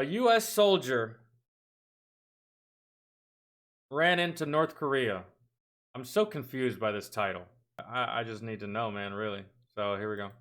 A U.S. soldier ran into North Korea. I'm so confused by this title. I just need to know, man, really. So here we go.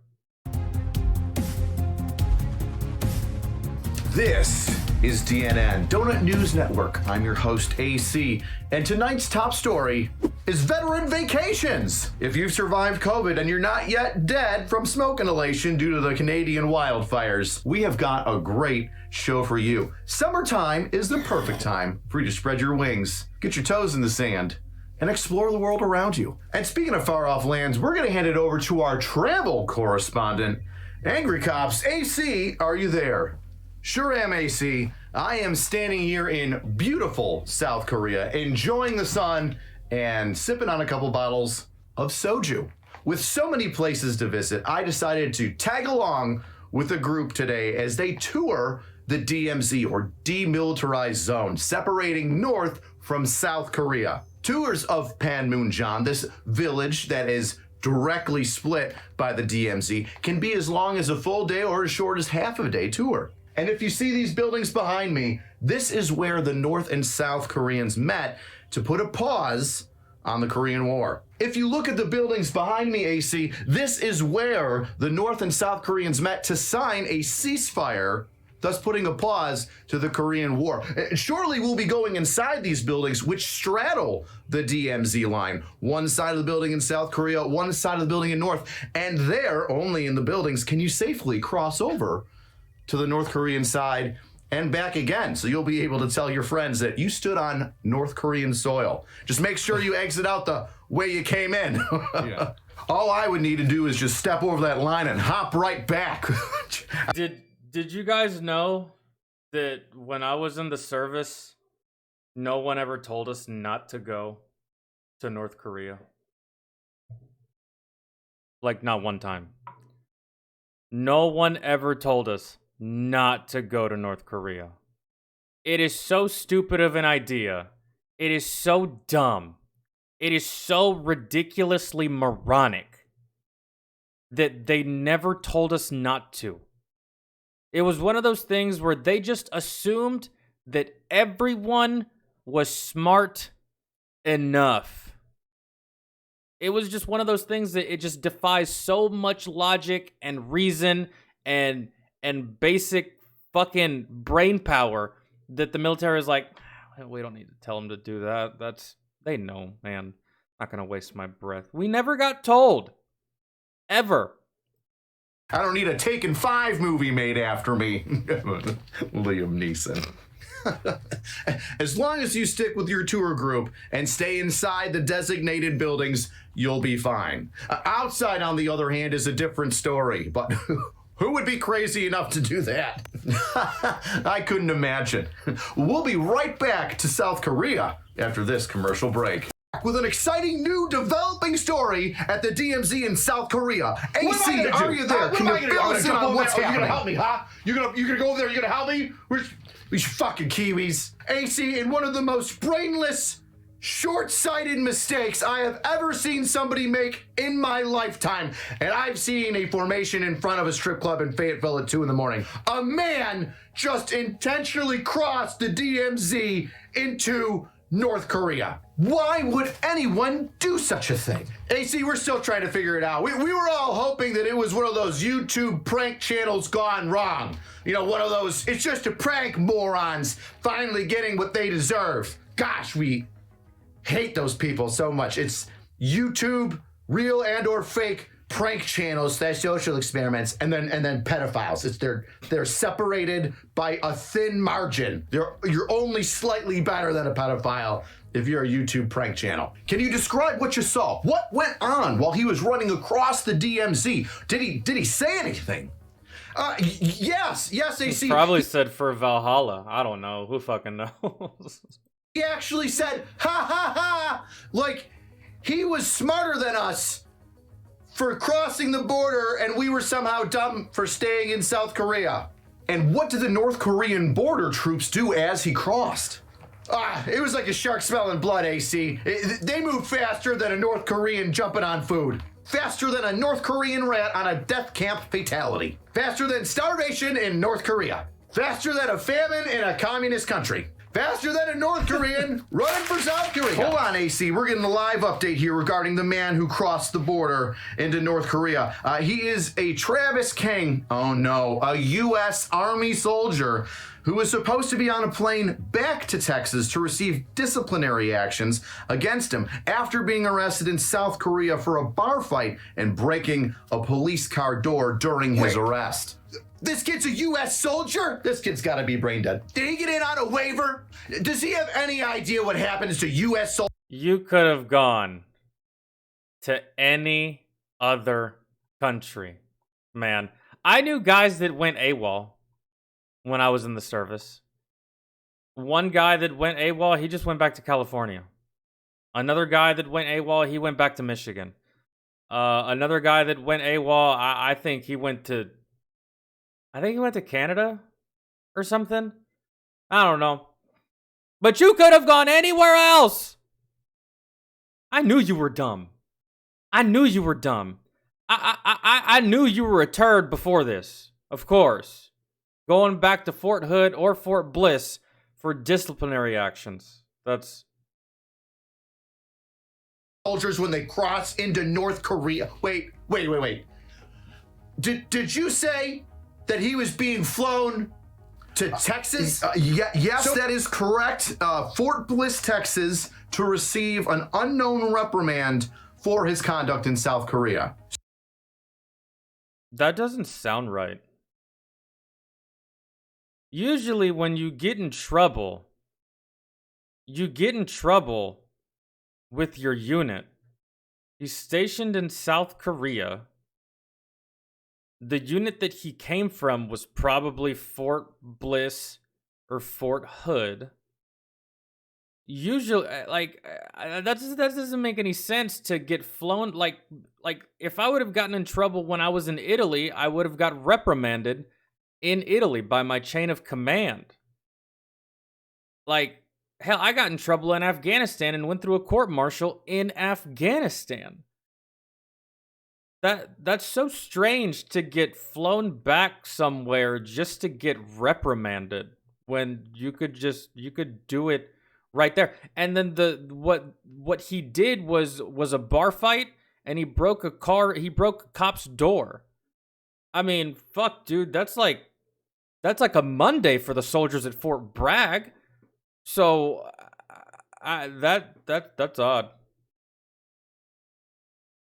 This is DNN, Donut News Network. I'm your host, AC, and tonight's top story is veteran vacations. If you've survived COVID and you're not yet dead from smoke inhalation due to the Canadian wildfires, we have got a great show for you. Summertime is the perfect time for you to spread your wings, get your toes in the sand, and explore the world around you. And speaking of far-off lands, we're going to hand it over to our travel correspondent, Angry Cops. AC, are you there? Sure am, AC. I am standing here in beautiful South Korea, enjoying the sun and sipping on a couple bottles of soju. With so many places to visit, I decided to tag along with a group today as they tour the DMZ, or Demilitarized Zone, separating North from South Korea. Tours of Panmunjom, this village that is directly split by the DMZ, can be as long as a full day or as short as half a day tour. And if you see these buildings behind me, this is where the North and South Koreans met to put a pause on the Korean War. If you look at the buildings behind me, AC, this is where the North and South Koreans met to sign a ceasefire, thus putting a pause to the Korean War. Shortly, we'll be going inside these buildings, which straddle the DMZ line. One side of the building in South Korea, one side of the building in North. And there, only in the buildings, can you safely cross over to the North Korean side and back again. So you'll be able to tell your friends that you stood on North Korean soil. Just make sure you exit out the way you came in. Yeah. All I would need to do is just step over that line and hop right back. Did you guys know that when I was in the service, no one ever told us not to go to North Korea? Like, not one time. No one ever told us not to go to North Korea. It is so stupid of an idea. It is so dumb. It is so ridiculously moronic that they never told us not to. It was one of those things where they just assumed that everyone was smart enough. It was just one of those things that it just defies so much logic and reason and basic fucking brain power that the military is like, we don't need to tell them to do that. They know, man. Not gonna waste my breath. We never got told. Ever. I don't need a Taken 5 movie made after me. Liam Neeson. As long as you stick with your tour group and stay inside the designated buildings, you'll be fine. Outside, on the other hand, is a different story, but who would be crazy enough to do that? I couldn't imagine. We'll be right back to South Korea after this commercial break with an exciting new developing story at the DMZ in South Korea. AC, are you there? Can you fill us in on what's happening? You're gonna help me, huh? You're gonna go over there, you're gonna help me? These fucking Kiwis. AC, in one of the most brainless, short-sighted mistakes I have ever seen somebody make in my lifetime. And I've seen a formation in front of a strip club in Fayetteville at 2 a.m. A man just intentionally crossed the DMZ into North Korea. Why would anyone do such a thing? AC, we're still trying to figure it out. We were all hoping that it was one of those YouTube prank channels gone wrong. You know, one of those, it's just a prank morons finally getting what they deserve. Gosh, we hate those people so much. It's YouTube, real and or fake prank channels, social experiments, and then pedophiles. They're separated by a thin margin. You're only slightly better than a pedophile if you're a YouTube prank channel. Can you describe what you saw? What went on while he was running across the DMZ? Did he say anything? Yes, AC. Probably said for Valhalla. I don't know. Who fucking knows? He actually said, ha ha ha! Like, he was smarter than us for crossing the border, and we were somehow dumb for staying in South Korea. And what did the North Korean border troops do as he crossed? It was like a shark smelling blood, AC. They moved faster than a North Korean jumping on food. Faster than a North Korean rat on a death camp fatality. Faster than starvation in North Korea. Faster than a famine in a communist country. Faster than a North Korean running for South Korea. Hold on, AC. We're getting a live update here regarding the man who crossed the border into North Korea. He is a Travis King, oh no, a U.S. Army soldier who was supposed to be on a plane back to Texas to receive disciplinary actions against him after being arrested in South Korea for a bar fight and breaking a police car door during his arrest. This kid's a U.S. soldier? This kid's got to be brain dead. Did he get in on a waiver? Does he have any idea what happens to U.S. soldiers? You could have gone to any other country, man. I knew guys that went AWOL when I was in the service. One guy that went AWOL, he just went back to California. Another guy that went AWOL, he went back to Michigan. Another guy that went AWOL, I think he went to Canada or something. I don't know. But you could have gone anywhere else. I knew you were dumb. I knew you were dumb. I knew you were a turd before this. Of course. Going back to Fort Hood or Fort Bliss for disciplinary actions. That's... Soldiers when they cross into North Korea. Wait. Did you say that he was being flown to Texas? Yes, that is correct. Fort Bliss, Texas, to receive an unknown reprimand for his conduct in South Korea. That doesn't sound right. Usually when you get in trouble with your unit. He's stationed in South Korea. The unit that he came from was probably Fort Bliss or Fort Hood. Usually, that doesn't make any sense to get flown. Like if I would have gotten in trouble when I was in Italy, I would have got reprimanded in Italy by my chain of command. Like, hell, I got in trouble in Afghanistan and went through a court-martial in Afghanistan. That's so strange to get flown back somewhere just to get reprimanded when you could do it right there. And then what he did was a bar fight, and he broke a cop's door. I mean, fuck, dude, that's like a Monday for the soldiers at Fort Bragg. So that's odd.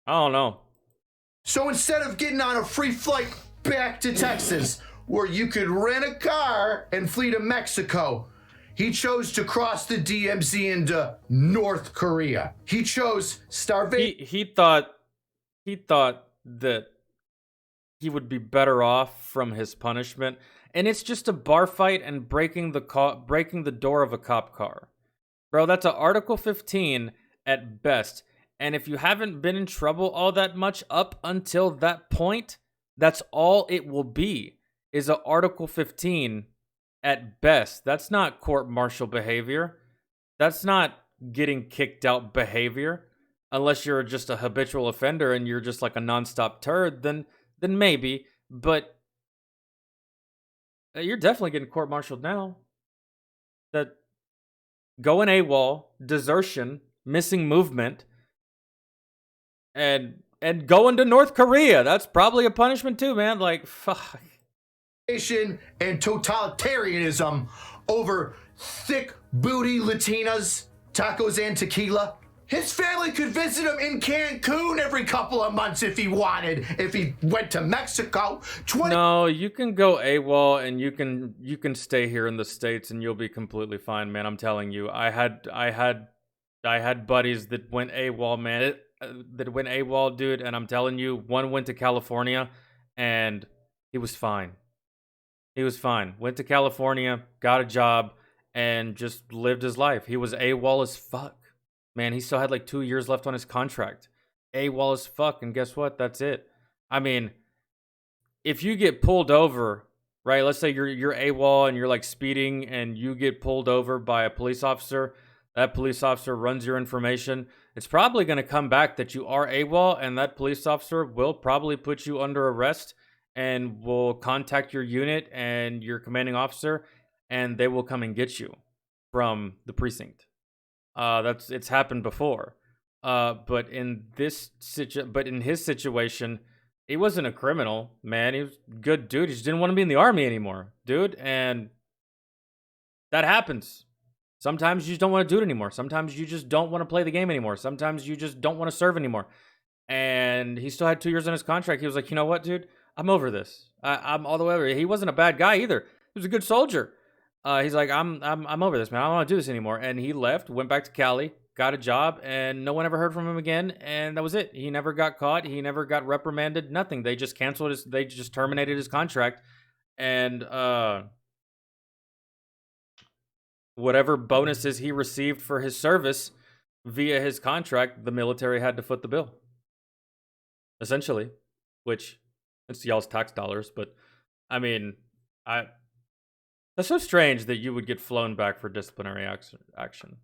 I don't know. So instead of getting on a free flight back to Texas, where you could rent a car and flee to Mexico, he chose to cross the DMZ into North Korea. He chose starvation. He thought that he would be better off from his punishment, and it's just a bar fight and breaking the door of a cop car. Bro, that's an Article 15 at best. And if you haven't been in trouble all that much up until that point, that's all it will be, is a Article 15 at best. That's not court-martial behavior. That's not getting kicked out behavior. Unless you're just a habitual offender and you're just like a nonstop turd, then maybe. But you're definitely getting court-martialed now. That going AWOL, desertion, missing movement, and going to North Korea. That's probably a punishment too, man. Like, fuck. And totalitarianism over thick booty Latinas, tacos, and tequila. His family could visit him in Cancun every couple of months if he wanted. If he went to Mexico, No, you can go AWOL and you can stay here in the States and you'll be completely fine, man. I'm telling you. I had buddies that went AWOL, man. That went AWOL, dude, and I'm telling you, one went to California and he was fine. He was fine. Went to California, got a job, and just lived his life. He was AWOL as fuck. Man, he still had like 2 years left on his contract. AWOL as fuck, and guess what? That's it. I mean, if you get pulled over, right? Let's say you're AWOL and you're like speeding and you get pulled over by a police officer. That police officer runs your information. It's probably going to come back that you are AWOL, and that police officer will probably put you under arrest and will contact your unit and your commanding officer, and they will come and get you from the precinct. It's happened before. But in his situation, he wasn't a criminal, man. He was a good dude. He just didn't want to be in the army anymore, dude. And that happens. Sometimes you just don't want to do it anymore. Sometimes you just don't want to play the game anymore. Sometimes you just don't want to serve anymore. And he still had 2 years on his contract. He was like, you know what, dude? I'm over this. I'm all the way over. He wasn't a bad guy either. He was a good soldier. He's like, I'm over this, man. I don't want to do this anymore. And he left, went back to Cali, got a job, and no one ever heard from him again. And that was it. He never got caught. He never got reprimanded. Nothing. They just they just terminated his contract. And whatever bonuses he received for his service via his contract, the military had to foot the bill. Essentially, which it's y'all's tax dollars, but I mean, that's so strange that you would get flown back for disciplinary action.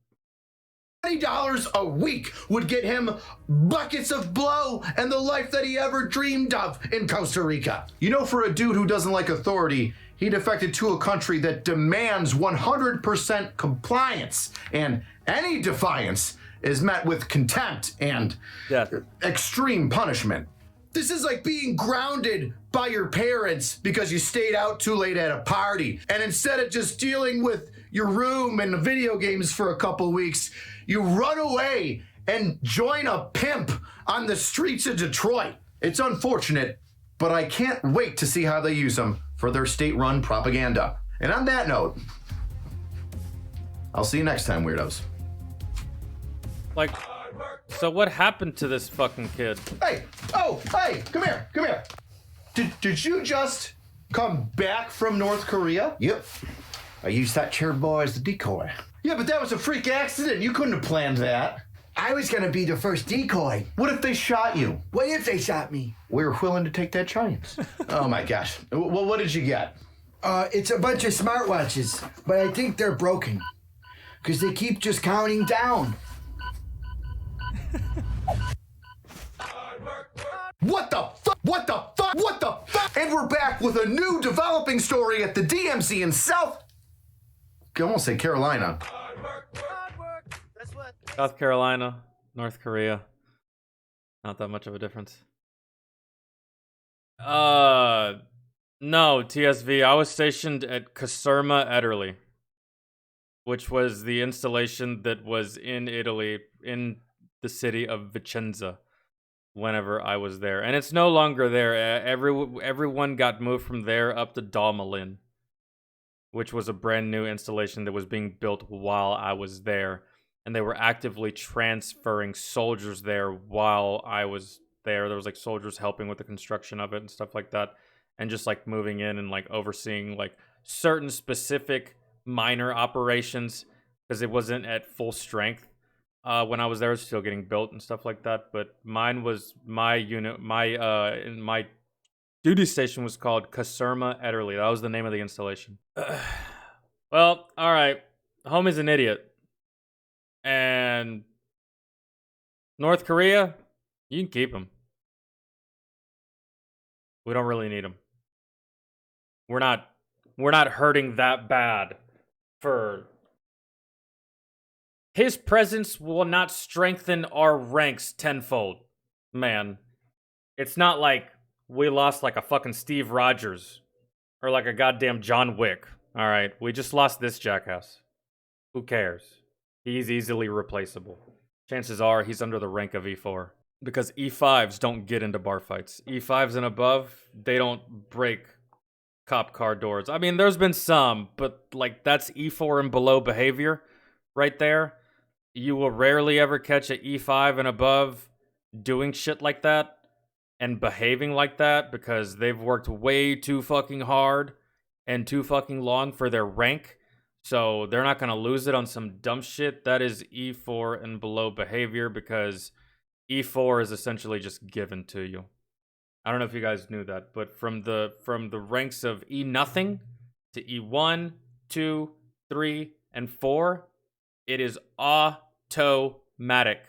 $20 a week would get him buckets of blow and the life that he ever dreamed of in Costa Rica. You know, for a dude who doesn't like authority, he defected to a country that demands 100% compliance, and any defiance is met with contempt and extreme punishment. This is like being grounded by your parents because you stayed out too late at a party. And instead of just dealing with your room and the video games for a couple weeks, you run away and join a pimp on the streets of Detroit. It's unfortunate, but I can't wait to see how they use them for their state-run propaganda. And on that note, I'll see you next time, weirdos. Like, so what happened to this fucking kid? Hey, come here. Did you just come back from North Korea? Yep. I used that chair boy as the decoy. Yeah, but that was a freak accident. You couldn't have planned that. I was gonna be the first decoy. What if they shot you? What if they shot me? We were willing to take that chance. Oh my gosh. Well, what did you get? It's a bunch of smartwatches, but I think they're broken. Because they keep just counting down. What the fuck? What the fuck? What the fuck? And we're back with a new developing story at the DMZ in South... I almost say Carolina. South Carolina, North Korea. Not that much of a difference. No, TSV. I was stationed at Caserma, Italy, which was the installation that was in Italy, in the city of Vicenza, whenever I was there. And it's no longer there. Everyone got moved from there up to Dalmalin, which was a brand new installation that was being built while I was there. And they were actively transferring soldiers there while I was there. There was like soldiers helping with the construction of it and stuff like that. And just like moving in and like overseeing like certain specific minor operations because it wasn't at full strength. When I was there, it was still getting built and stuff like that. But mine was my unit, my duty station was called Caserma, Italy. That was the name of the installation. Well, all right. Homie's an idiot. And North Korea, you can keep him. We don't really need him. We're not hurting that bad for... His presence will not strengthen our ranks tenfold, man. It's not like we lost like a fucking Steve Rogers or like a goddamn John Wick. All right, we just lost this jackass. Who cares? He's easily replaceable. Chances are he's under the rank of E4 because E5s don't get into bar fights. E5s and above, they don't break cop car doors. I mean, there's been some, but like that's E4 and below behavior right there. You will rarely ever catch an E5 and above doing shit like that and behaving like that because they've worked way too fucking hard and too fucking long for their rank. So they're not going to lose it on some dumb shit. That is E4 and below behavior because E4 is essentially just given to you. I don't know if you guys knew that, but from the ranks of E nothing to E1, 2, 3, and 4, it is automatic.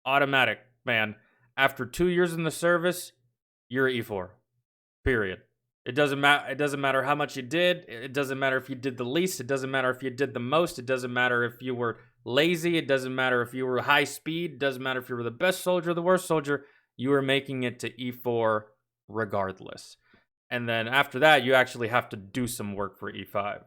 Automatic, man. After 2 years in the service, you're E4. Period. It doesn't matter how much you did. It doesn't matter if you did the least. It doesn't matter if you did the most. It doesn't matter if you were lazy. It doesn't matter if you were high speed. It doesn't matter if you were the best soldier or the worst soldier. You were making it to E4 regardless. And then after that, you actually have to do some work for E5.